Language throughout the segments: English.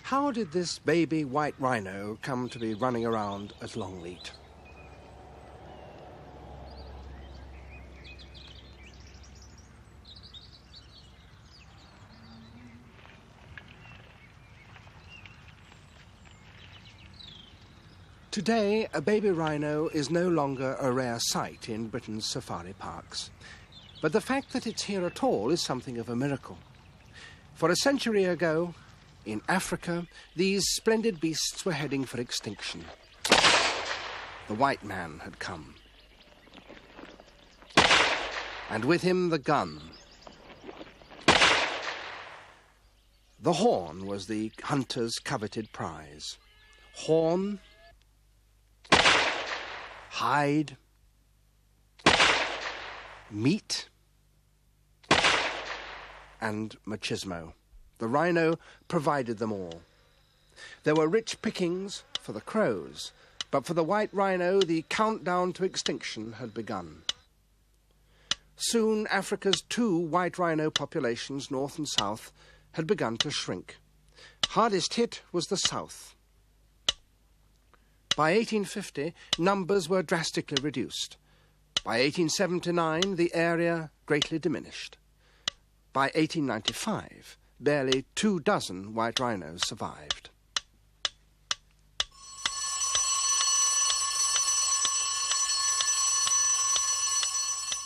How did this baby white rhino come to be running around at Longleat? Today, a baby rhino is no longer a rare sight in Britain's safari parks. But the fact that it's here at all is something of a miracle. For a century ago, in Africa, these splendid beasts were heading for extinction. The white man had come. And with him, the gun. The horn was the hunter's coveted prize. Horn, hide, meat, and machismo. The rhino provided them all. There were rich pickings for the crows, but for the white rhino, the countdown to extinction had begun. Soon, Africa's two white rhino populations, north and south, had begun to shrink. Hardest hit was the south. By 1850, numbers were drastically reduced. By 1879, the area greatly diminished. By 1895, barely 24 white rhinos survived.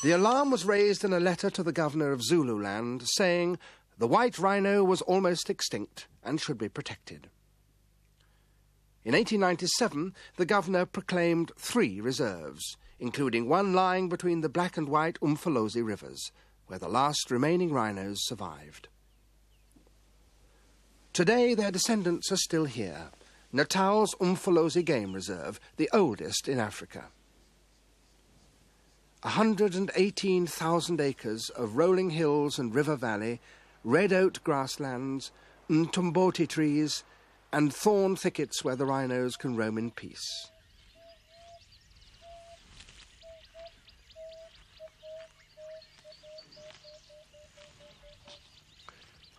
The alarm was raised in a letter to the governor of Zululand saying the white rhino was almost extinct and should be protected. In 1897, the governor proclaimed 3 reserves, including one lying between the black and white Umfolozi rivers, where the last remaining rhinos survived. Today, their descendants are still here, Natal's Umfolozi Game Reserve, the oldest in Africa. 118,000 acres of rolling hills and river valley, red oat grasslands, mtomboti trees, and thorn thickets where the rhinos can roam in peace.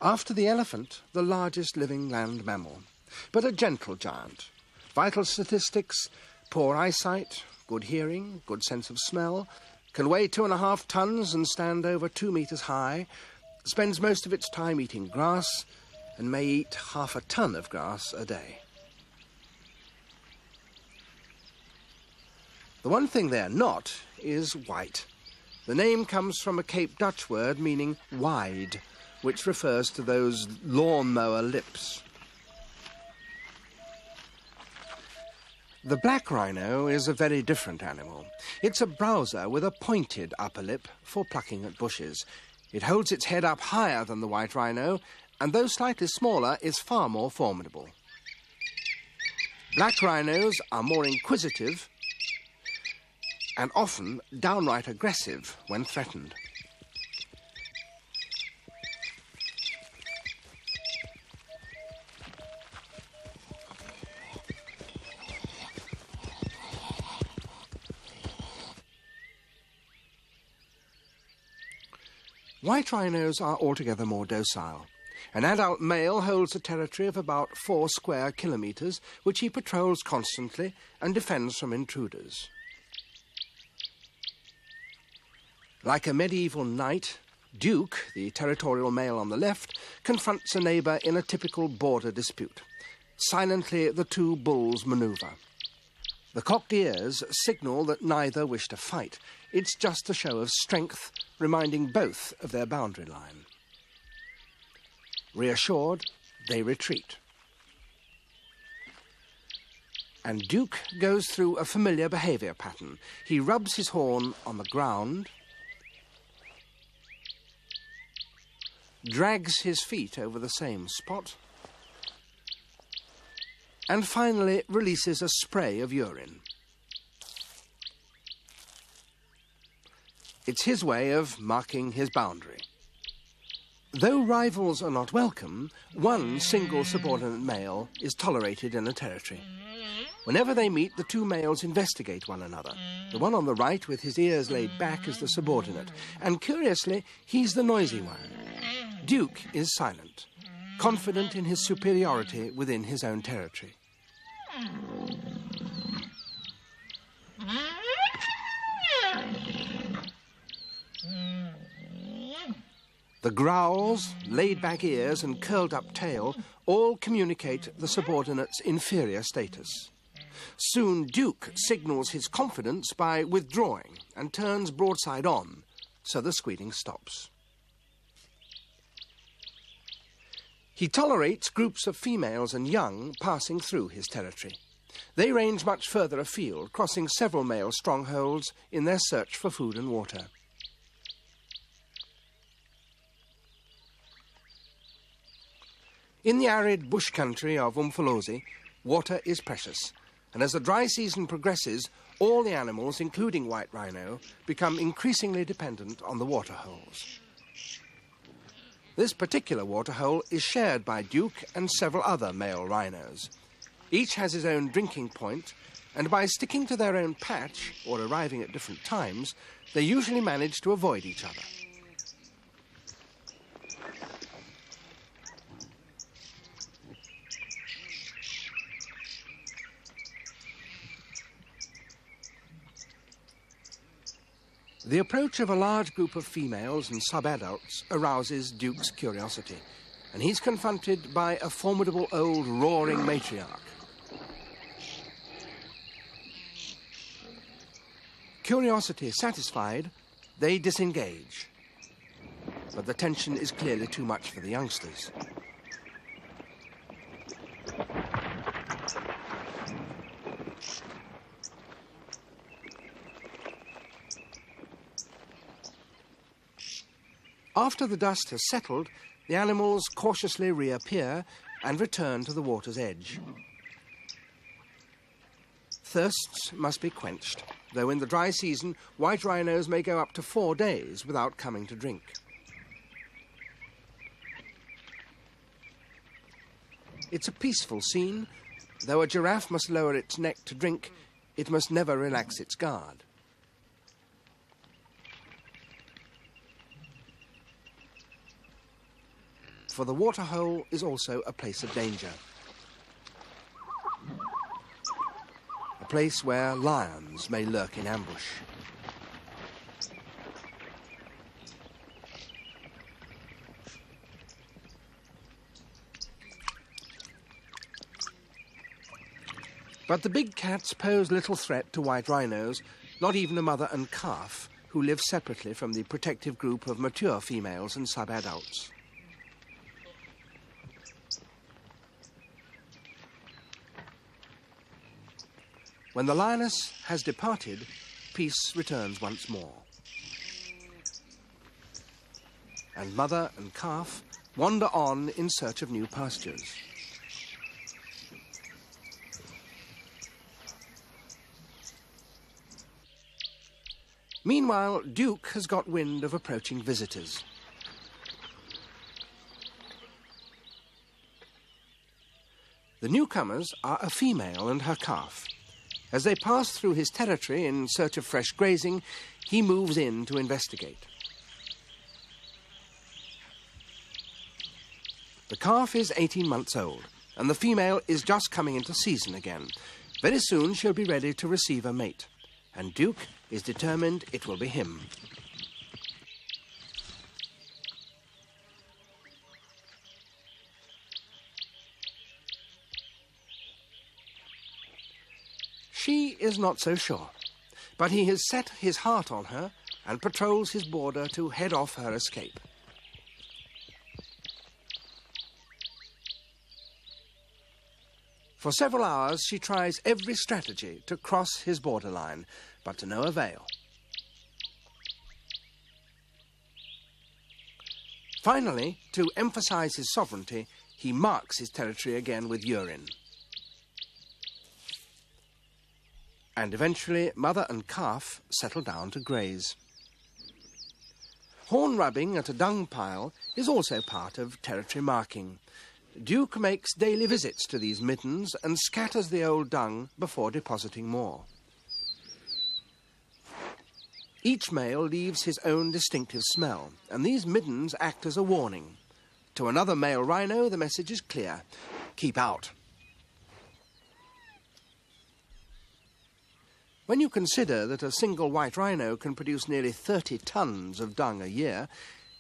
After the elephant, the largest living land mammal, but a gentle giant. Vital statistics: poor eyesight, good hearing, good sense of smell, can weigh 2.5 tons and stand over 2 meters high, spends most of its time eating grass, and may eat 1/2 ton of grass a day. The one thing they're not is white. The name comes from a Cape Dutch word meaning wide, which refers to those lawnmower lips. The black rhino is a very different animal. It's a browser with a pointed upper lip for plucking at bushes. It holds its head up higher than the white rhino, and though slightly smaller, is far more formidable. Black rhinos are more inquisitive and often downright aggressive when threatened. White rhinos are altogether more docile. An adult male holds a territory of about 4 square kilometres, which he patrols constantly and defends from intruders. Like a medieval knight, Duke, the territorial male on the left, confronts a neighbour in a typical border dispute. Silently, the two bulls manoeuvre. The cocked ears signal that neither wish to fight. It's just a show of strength, reminding both of their boundary line. Reassured, they retreat. And Duke goes through a familiar behaviour pattern. He rubs his horn on the ground, drags his feet over the same spot, and finally releases a spray of urine. It's his way of marking his boundary. Though rivals are not welcome, one single subordinate male is tolerated in a territory. Whenever they meet, the two males investigate one another. The one on the right, with his ears laid back, is the subordinate, and curiously, he's the noisy one. Duke is silent. confident in his superiority within his own territory. The growls, laid-back ears and curled-up tail all communicate the subordinate's inferior status. Soon Duke signals his confidence by withdrawing and turns broadside on, so the squealing stops. He tolerates groups of females and young passing through his territory. They range much further afield, crossing several male strongholds in their search for food and water. In the arid bush country of Umfolozi, water is precious, and as the dry season progresses, all the animals, including white rhino, become increasingly dependent on the waterholes. This particular waterhole is shared by Duke and several other male rhinos. Each has his own drinking point, and by sticking to their own patch, or arriving at different times, they usually manage to avoid each other. The approach of a large group of females and sub-adults arouses Duke's curiosity, and he's confronted by a formidable old roaring matriarch. Curiosity satisfied, they disengage, but the tension is clearly too much for the youngsters. After the dust has settled, the animals cautiously reappear and return to the water's edge. Thirsts must be quenched, though in the dry season, white rhinos may go up to 4 days without coming to drink. It's a peaceful scene. Though a giraffe must lower its neck to drink, it must never relax its guard. For the waterhole is also a place of danger. A place where lions may lurk in ambush. But the big cats pose little threat to white rhinos, not even a mother and calf, who live separately from the protective group of mature females and sub-adults. When the lioness has departed, peace returns once more. And mother and calf wander on in search of new pastures. Meanwhile, Duke has got wind of approaching visitors. The newcomers are a female and her calf. As they pass through his territory in search of fresh grazing, he moves in to investigate. The calf is 18 months old, and the female is just coming into season again. Very soon she'll be ready to receive a mate, and Duke is determined it will be him. She is not so sure, but he has set his heart on her and patrols his border to head off her escape. For several hours, she tries every strategy to cross his borderline, but to no avail. Finally, to emphasize his sovereignty, he marks his territory again with urine. And eventually, mother and calf settle down to graze. Horn rubbing at a dung pile is also part of territory marking. Duke makes daily visits to these middens and scatters the old dung before depositing more. Each male leaves his own distinctive smell, and these middens act as a warning. To another male rhino, the message is clear: keep out. When you consider that a single white rhino can produce nearly 30 tons of dung a year,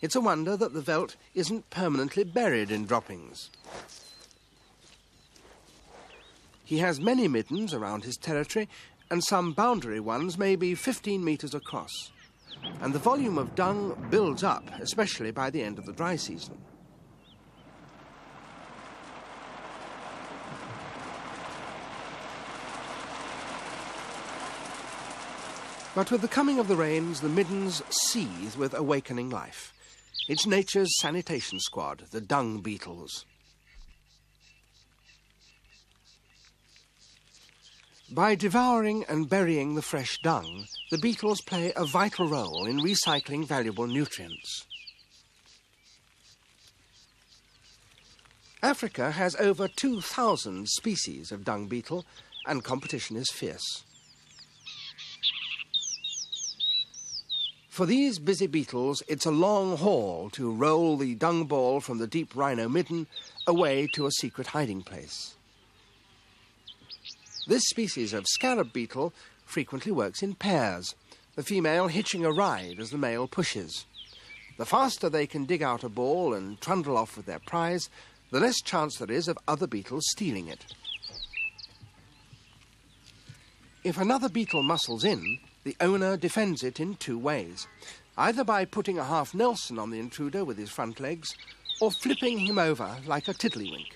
it's a wonder that the veldt isn't permanently buried in droppings. He has many middens around his territory, and some boundary ones may be 15 metres across. And the volume of dung builds up, especially by the end of the dry season. But with the coming of the rains, the middens seethe with awakening life. It's nature's sanitation squad, the dung beetles. By devouring and burying the fresh dung, the beetles play a vital role in recycling valuable nutrients. Africa has over 2,000 species of dung beetle, and competition is fierce. For these busy beetles, it's a long haul to roll the dung ball from the deep rhino midden away to a secret hiding place. This species of scarab beetle frequently works in pairs, the female hitching a ride as the male pushes. The faster they can dig out a ball and trundle off with their prize, the less chance there is of other beetles stealing it. If another beetle muscles in, the owner defends it in two ways, either by putting a half Nelson on the intruder with his front legs, or flipping him over like a tiddlywink.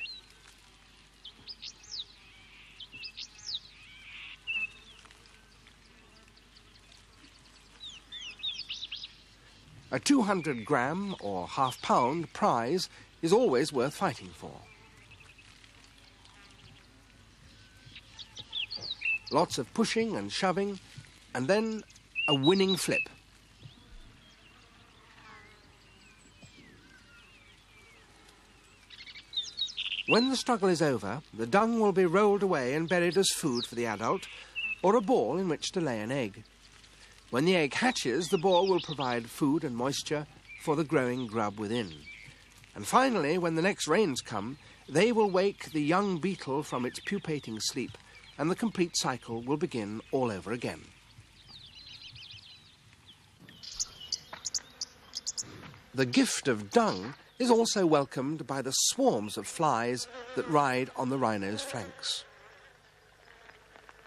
A 200-gram or half-pound prize is always worth fighting for. Lots of pushing and shoving, and then a winning flip. When the struggle is over, the dung will be rolled away and buried as food for the adult, or a ball in which to lay an egg. When the egg hatches, the ball will provide food and moisture for the growing grub within. And finally, when the next rains come, they will wake the young beetle from its pupating sleep, and the complete cycle will begin all over again. The gift of dung is also welcomed by the swarms of flies that ride on the rhino's flanks.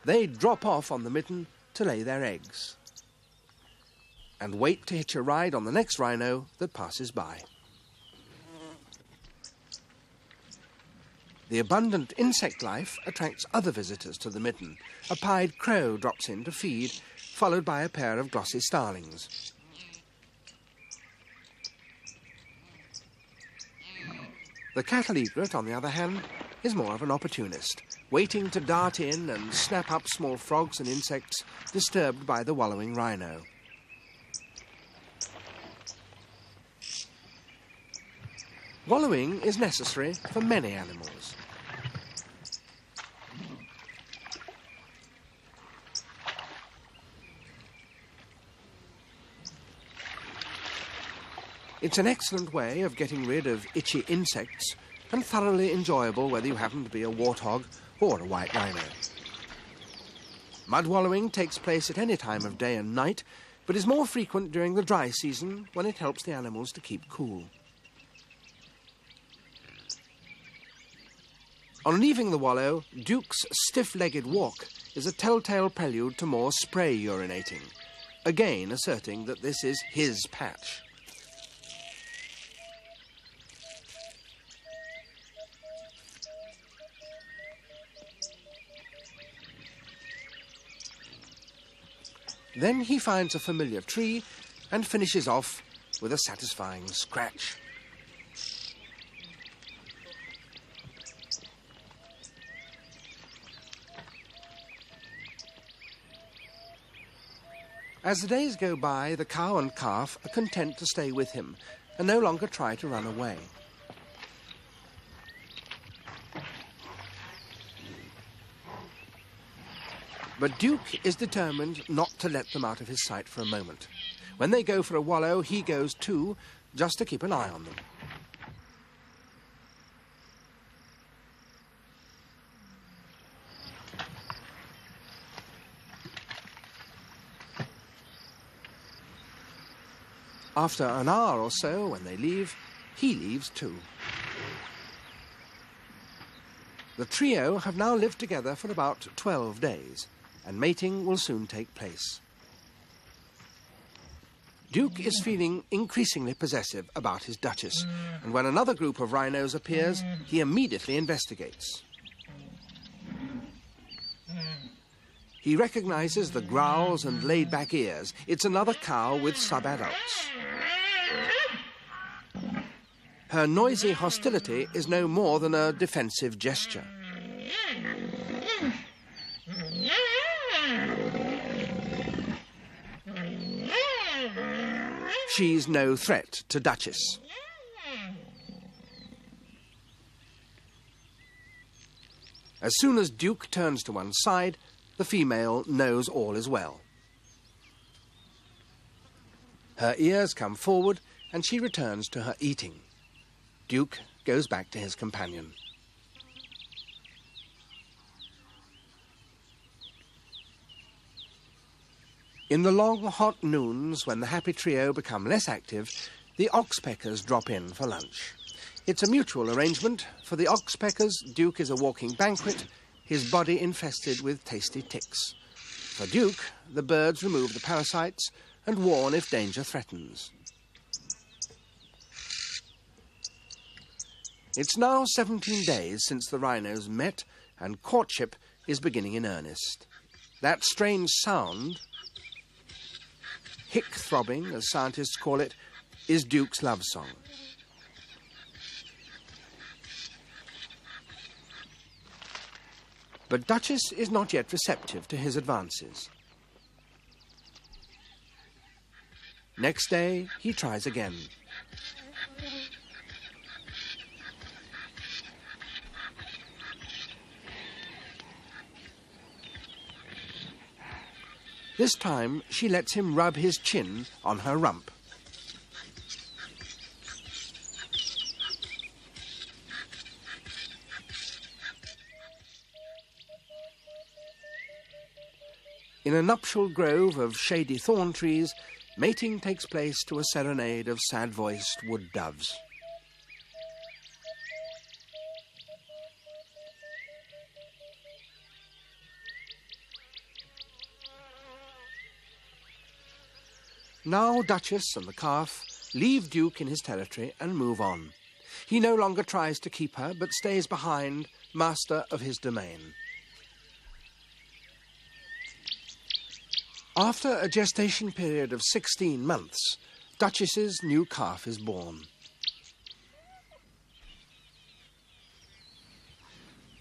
They drop off on the midden to lay their eggs and wait to hitch a ride on the next rhino that passes by. The abundant insect life attracts other visitors to the midden. A pied crow drops in to feed, followed by a pair of glossy starlings. The cattle egret, on the other hand, is more of an opportunist, waiting to dart in and snap up small frogs and insects disturbed by the wallowing rhino. Wallowing is necessary for many animals. It's an excellent way of getting rid of itchy insects and thoroughly enjoyable whether you happen to be a warthog or a white rhino. Mud wallowing takes place at any time of day and night, but is more frequent during the dry season when it helps the animals to keep cool. On leaving the wallow, Duke's stiff-legged walk is a telltale prelude to more spray urinating, again asserting that this is his patch. Then he finds a familiar tree and finishes off with a satisfying scratch. As the days go by, the cow and calf are content to stay with him and no longer try to run away. But Duke is determined not to let them out of his sight for a moment. When they go for a wallow, he goes too, just to keep an eye on them. After an hour or so, when they leave, he leaves too. The trio have now lived together for about 12 days, and mating will soon take place. Duke is feeling increasingly possessive about his Duchess, and when another group of rhinos appears, he immediately investigates. He recognizes the growls and laid-back ears. It's another cow with sub-adults. Her noisy hostility is no more than a defensive gesture. She's no threat to Duchess. As soon as Duke turns to one side, the female knows all is well. Her ears come forward and she returns to her eating. Duke goes back to his companion. In the long, hot noons, when the happy trio become less active, the oxpeckers drop in for lunch. It's a mutual arrangement. For the oxpeckers, Duke is a walking banquet, his body infested with tasty ticks. For Duke, the birds remove the parasites and warn if danger threatens. It's now 17 days since the rhinos met, and courtship is beginning in earnest. That strange sound, hick throbbing, as scientists call it, is Duke's love song. But Duchess is not yet receptive to his advances. Next day, he tries again. This time, she lets him rub his chin on her rump. In a nuptial grove of shady thorn trees, mating takes place to a serenade of sad-voiced wood doves. Now Duchess and the calf leave Duke in his territory and move on. He no longer tries to keep her, but stays behind, master of his domain. After a gestation period of 16 months, Duchess's new calf is born.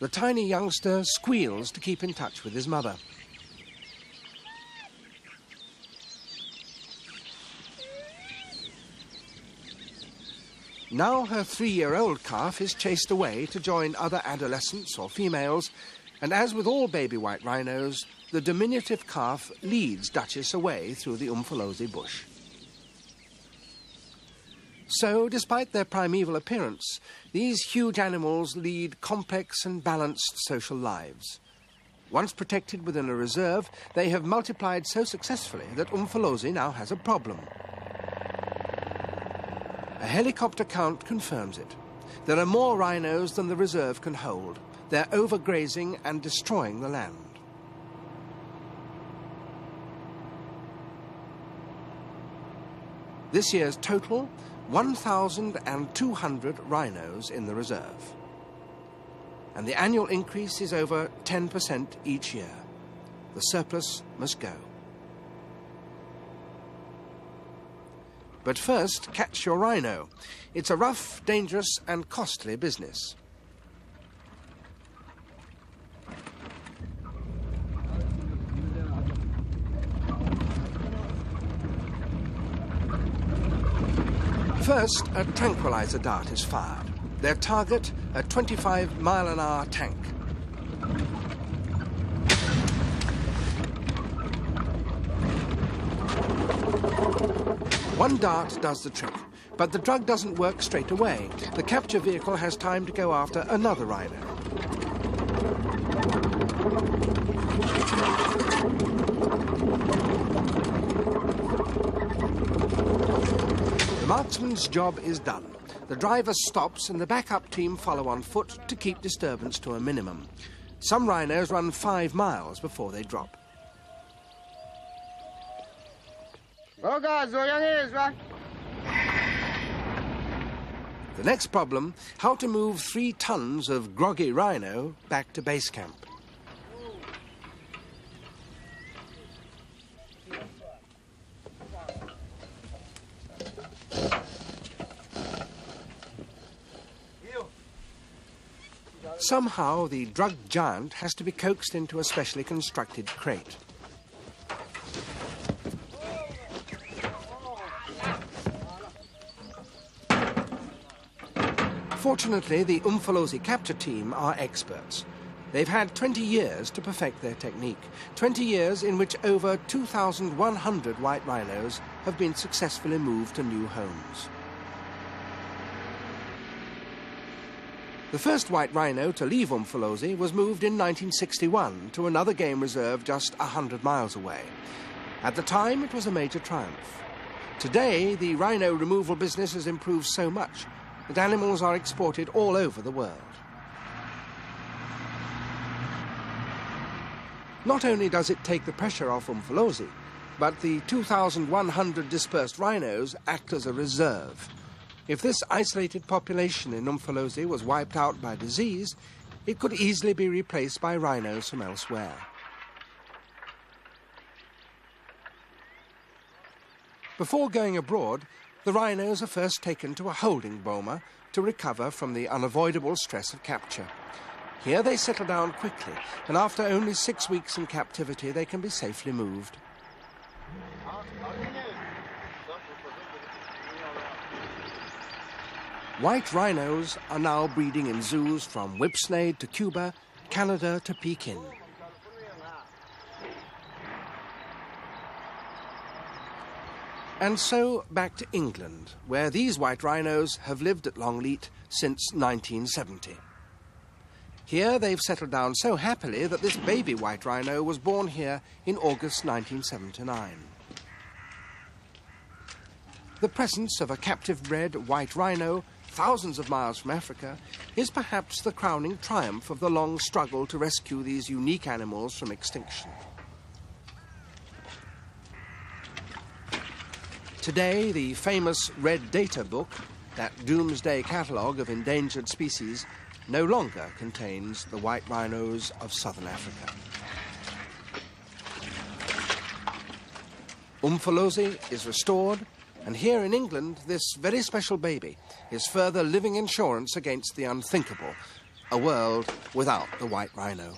The tiny youngster squeals to keep in touch with his mother. Now her 3-year-old calf is chased away to join other adolescents or females, and as with all baby white rhinos, the diminutive calf leads Duchess away through the Umfolozi bush. So, despite their primeval appearance, these huge animals lead complex and balanced social lives. Once protected within a reserve, they have multiplied so successfully that Umfolozi now has a problem. A helicopter count confirms it. There are more rhinos than the reserve can hold. They're overgrazing and destroying the land. This year's total, 1,200 rhinos in the reserve. And the annual increase is over 10% each year. The surplus must go. But first, catch your rhino. It's a rough, dangerous, and costly business. First, a tranquilizer dart is fired. Their target, a 25-mile-an-hour tank. One dart does the trick, but the drug doesn't work straight away. The capture vehicle has time to go after another rhino. marksman's job is done. The driver stops and the backup team follow on foot to keep disturbance to a minimum. Some rhinos run 5 miles before they drop. The next problem, how to move 3 tons of groggy rhino back to base camp. Somehow, the drugged giant has to be coaxed into a specially constructed crate. Fortunately, the Umfolozi capture team are experts. They've had 20 years to perfect their technique, 20 years in which over 2,100 white rhinos have been successfully moved to new homes. The first white rhino to leave Umfolozi was moved in 1961 to another game reserve just 100 miles away. At the time, it was a major triumph. Today, the rhino removal business has improved so much that animals are exported all over the world. Not only does it take the pressure off Umfolozi, but the 2,100 dispersed rhinos act as a reserve. If this isolated population in Umfolozi was wiped out by disease, it could easily be replaced by rhinos from elsewhere. Before going abroad, the rhinos are first taken to a holding boma to recover from the unavoidable stress of capture. Here they settle down quickly, and after only 6 weeks in captivity, they can be safely moved. White rhinos are now breeding in zoos from Whipsnade to Cuba, Canada to Pekin. And so back to England, where these white rhinos have lived at Longleat since 1970. Here they've settled down so happily that this baby white rhino was born here in August 1979. The presence of a captive-bred white rhino thousands of miles from Africa is perhaps the crowning triumph of the long struggle to rescue these unique animals from extinction. Today, the famous Red Data book, that doomsday catalogue of endangered species, no longer contains the white rhinos of southern Africa. Umfolozi is restored, and here in England, this very special baby is further living insurance against the unthinkable, a world without the white rhino.